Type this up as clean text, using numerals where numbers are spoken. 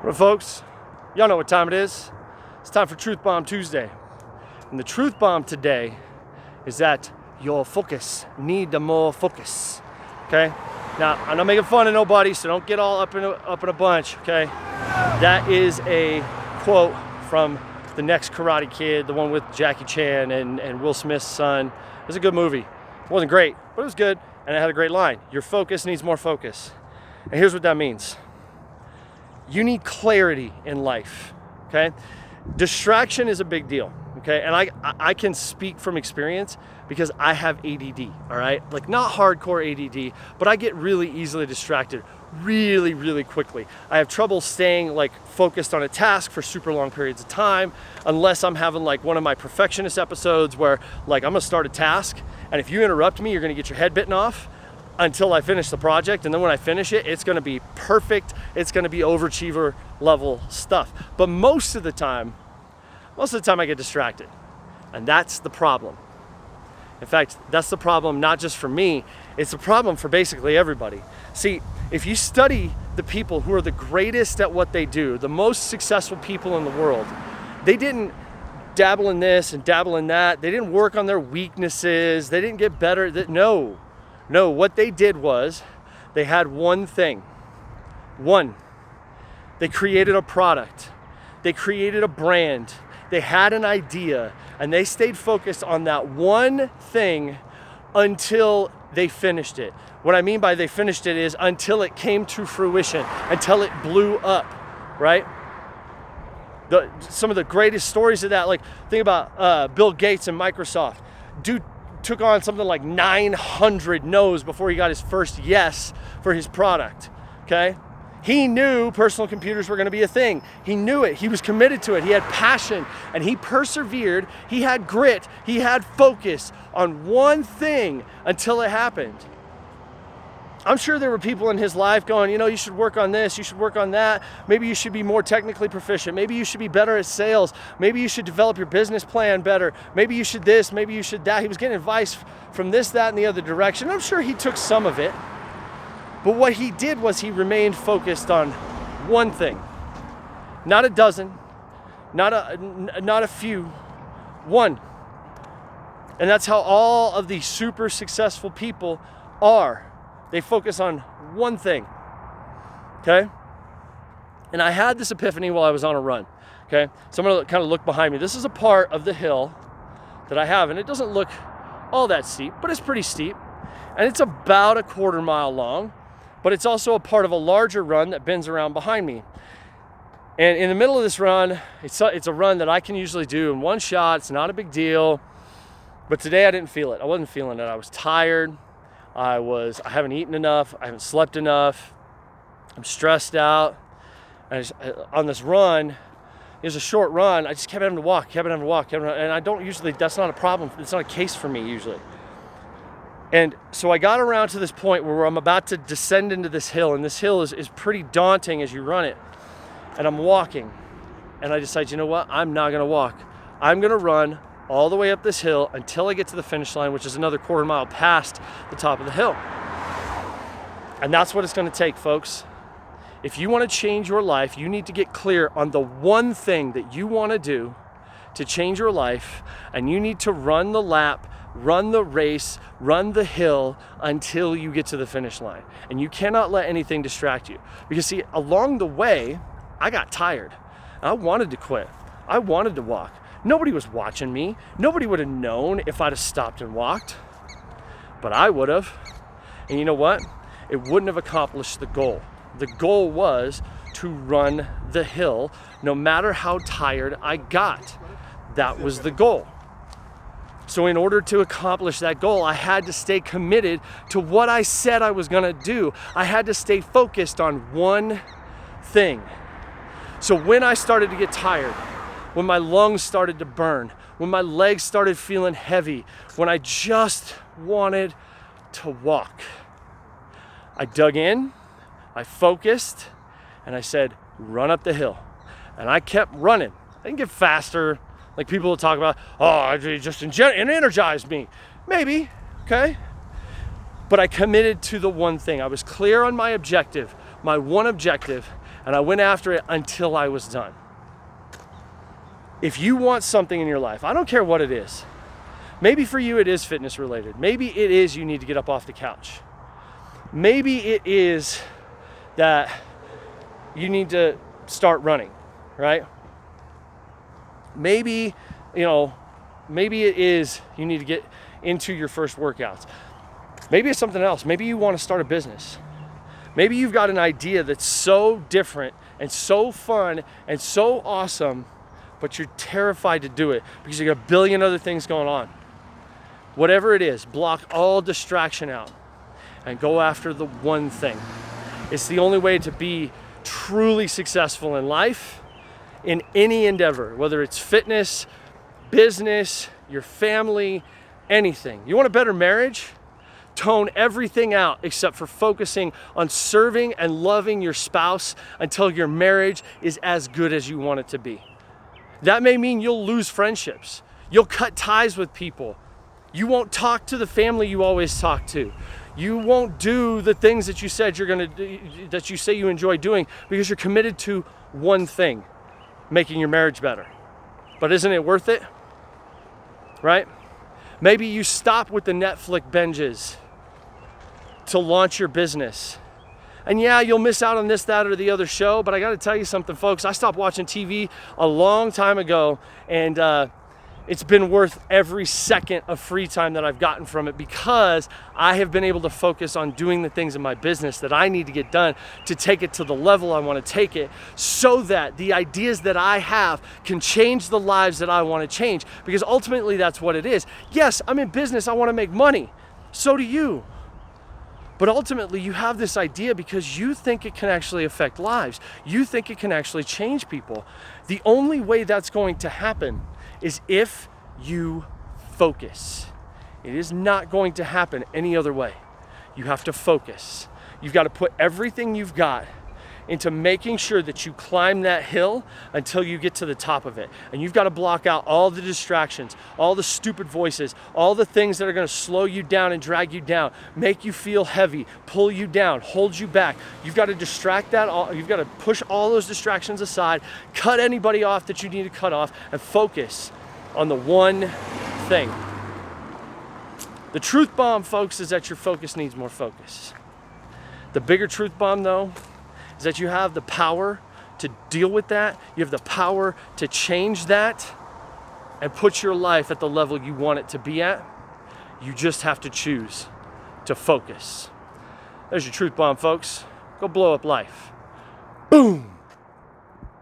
Well, folks, y'all know what time it is. It's time for Truth Bomb Tuesday. And the truth bomb today is that your focus need the more focus. Okay? Now, I'm not making fun of nobody, so don't get all up in a bunch, okay? That is a quote from The Next Karate Kid, the one with Jackie Chan and Will Smith's son. It was a good movie. It wasn't great, but it was good, and it had a great line. Your focus needs more focus. And here's what that means. You need clarity in life, okay? Distraction is a big deal, okay? And I can speak from experience because I have ADD, all right? Like not hardcore ADD, but I get really easily distracted really, really quickly. I have trouble staying like focused on a task for super long periods of time unless I'm having like one of my perfectionist episodes where like I'm gonna start a task and if you interrupt me, you're gonna get your head bitten off until I finish the project, and then when I finish it, it's gonna be perfect. It's gonna be overachiever level stuff. But most of the time I get distracted, and that's the problem. In fact, that's the problem not just for me, it's a problem for basically everybody. See, if you study the people who are the greatest at what they do, the most successful people in the world, they didn't dabble in this and dabble in that. They didn't work on their weaknesses. They didn't get better. No, what they did was they had one thing. One, they created a product. They created a brand. They had an idea, and they stayed focused on that one thing until they finished it. What I mean by they finished it is until it came to fruition, until it blew up, right? Some of the greatest stories of that, like think about Bill Gates and Microsoft. Dude took on something like 900 no's before he got his first yes for his product, okay? He knew personal computers were gonna be a thing. He knew it, he was committed to it, he had passion, and he persevered, he had grit, he had focus on one thing until it happened. I'm sure there were people in his life going, you should work on this, you should work on that. Maybe you should be more technically proficient. Maybe you should be better at sales. Maybe you should develop your business plan better. Maybe you should this, maybe you should that. He was getting advice from this, that, and the other direction. I'm sure he took some of it. But what he did was he remained focused on one thing. Not a dozen, not a few, one. And that's how all of these super successful people are. They focus on one thing, okay? And I had this epiphany while I was on a run, okay? So I'm gonna kind of look behind me. This is a part of the hill that I have, and it doesn't look all that steep, but it's pretty steep. And it's about a quarter mile long, but it's also a part of a larger run that bends around behind me. And in the middle of this run, it's a run that I can usually do in one shot. It's not a big deal, but today I didn't feel it. I wasn't feeling it. I was tired. I haven't eaten enough, I haven't slept enough, I'm stressed out. And on this run, it was a short run, I just kept having to walk, and I don't usually, that's not a problem, it's not a case for me usually. And so I got around to this point where I'm about to descend into this hill, and this hill is pretty daunting as you run it. And I'm walking, and I decide, you know what, I'm not gonna walk, I'm gonna run all the way up this hill until I get to the finish line, which is another quarter mile past the top of the hill. And that's what it's gonna take, folks. If you wanna change your life, you need to get clear on the one thing that you wanna do to change your life, and you need to run the lap, run the race, run the hill until you get to the finish line. And you cannot let anything distract you. Because see, along the way, I got tired. I wanted to quit. I wanted to walk. Nobody was watching me. Nobody would have known if I'd have stopped and walked, but I would have. And you know what? It wouldn't have accomplished the goal. The goal was to run the hill no matter how tired I got. That was the goal. So in order to accomplish that goal, I had to stay committed to what I said I was gonna do. I had to stay focused on one thing. So when I started to get tired, when my lungs started to burn, when my legs started feeling heavy, when I just wanted to walk, I dug in, I focused, and I said, run up the hill. And I kept running. I didn't get faster, like people will talk about, oh, it just energized me. Maybe, okay? But I committed to the one thing. I was clear on my objective, my one objective, and I went after it until I was done. If you want something in your life, I don't care what it is. Maybe for you it is fitness related. Maybe it is you need to get up off the couch. Maybe it is that you need to start running, right? Maybe, maybe it is you need to get into your first workouts. Maybe it's something else. Maybe you want to start a business. Maybe you've got an idea that's so different and so fun and so awesome, but you're terrified to do it because you got a billion other things going on. Whatever it is, block all distraction out and go after the one thing. It's the only way to be truly successful in life, in any endeavor, whether it's fitness, business, your family, anything. You want a better marriage? Tone everything out except for focusing on serving and loving your spouse until your marriage is as good as you want it to be. That may mean you'll lose friendships. You'll cut ties with people. You won't talk to the family you always talk to. You won't do the things that you said you're gonna do, that you say you enjoy doing, because you're committed to one thing, making your marriage better. But isn't it worth it? Right? Maybe you stop with the Netflix binges to launch your business. And yeah, you'll miss out on this, that, or the other show, but I gotta tell you something, folks. I stopped watching TV a long time ago, and it's been worth every second of free time that I've gotten from it, because I have been able to focus on doing the things in my business that I need to get done to take it to the level I want to take it, so that the ideas that I have can change the lives that I want to change, because ultimately that's what it is. Yes, I'm in business, I want to make money. So do you. But ultimately you have this idea because you think it can actually affect lives. You think it can actually change people. The only way that's going to happen is if you focus. It is not going to happen any other way. You have to focus. You've got to put everything you've got into making sure that you climb that hill until you get to the top of it. And you've got to block out all the distractions, all the stupid voices, all the things that are going to slow you down and drag you down, make you feel heavy, pull you down, hold you back. You've got to distract that all. You've got to push all those distractions aside, cut anybody off that you need to cut off, and focus on the one thing. The truth bomb, folks, is that your focus needs more focus. The bigger truth bomb, though, is that you have the power to deal with that. You have the power to change that and put your life at the level you want it to be at. You just have to choose to focus. There's your truth bomb, folks. Go blow up life. Boom.